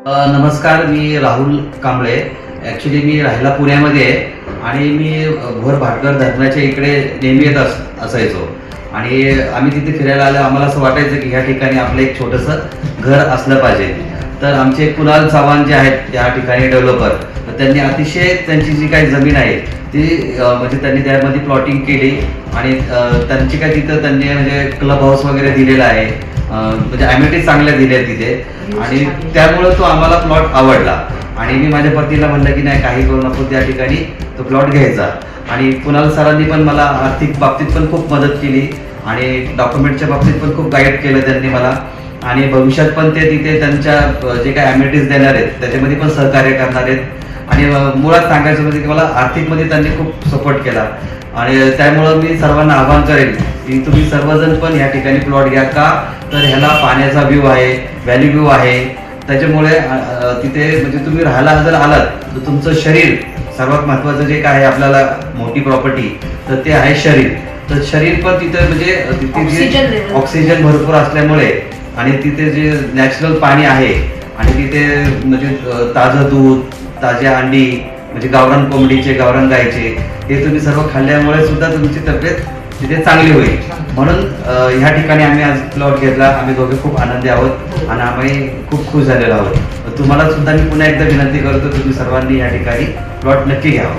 नमस्कार, मी राहुल कांबळे. ॲक्च्युली मी राहायला पुण्यामध्ये आहे आणि मी भोर भाटघर धरणाच्या इकडे नेहमी येत असायचो आणि आम्ही तिथे फिरायला आलो. आम्हाला असं वाटायचं की ह्या ठिकाणी आपलं एक छोटंसं घर असलं पाहिजे. तर आमचे कुणाल चव्हाण जे आहेत त्या ठिकाणी डेव्हलपर, तर त्यांनी अतिशय त्यांची जी काही जमीन आहे ती म्हणजे त्यांनी त्यामध्ये प्लॉटिंग केली आणि त्यांची काय तिथं त्यांनी म्हणजे क्लब हाऊस वगैरे दिलेला आहे, म्हणजे ॲम्युनिटीज चांगल्या दिल्या तिथे आणि त्यामुळं तो आम्हाला प्लॉट आवडला आणि मी माझ्या पतीला म्हणलं की नाही, काही करू नको, त्या ठिकाणी तो प्लॉट घ्यायचा. आणि कुणाल सरांनी पण मला आर्थिक बाबतीत पण खूप मदत केली आणि डॉक्युमेंटच्या बाबतीत पण खूप गाईड केलं त्यांनी मला. आणि भविष्यात पण ते तिथे त्यांच्या जे काही ॲम्युनिटीज देणार आहेत त्याच्यामध्ये पण सहकार्य करणार आहेत. आणि मुळात सांगायचं म्हणजे की मला आर्थिकमध्ये त्यांनी खूप सपोर्ट केला आणि त्यामुळं मी सर्वांना आवाहन करेन की तुम्ही सर्वजण पण ह्या ठिकाणी प्लॉट घ्या. का तर ह्याला पाण्याचा व्ह्यू आहे, व्हॅली व्ह्यू आहे, त्याच्यामुळे तिथे म्हणजे तुम्ही राहायला जर आलात तर तुमचं शरीर, सर्वात महत्त्वाचं जे काय आहे आपल्याला मोठी प्रॉपर्टी तर ते आहे शरीर. तर शरीर पण तिथे म्हणजे तिथे जे ऑक्सिजन भरपूर असल्यामुळे आणि तिथे जे नॅचरल पाणी आहे आणि तिथे म्हणजे ताजं दूध, ताज्या अंडी, म्हणजे गावरान कोंबडीचे, गावरान गायचे, हे तुम्ही सर्व खाल्ल्यामुळे सुद्धा तुमची तब्येत तिथे चांगली होईल. म्हणून ह्या ठिकाणी आम्ही आज प्लॉट घेतला. आम्ही दोघे खूप आनंदी आहोत आणि आम्ही खूप खुश झालेलो आहोत. तुम्हाला सुद्धा मी पुन्हा एकदा विनंती करतो, तुम्ही सर्वांनी या ठिकाणी प्लॉट नक्की घ्यावा.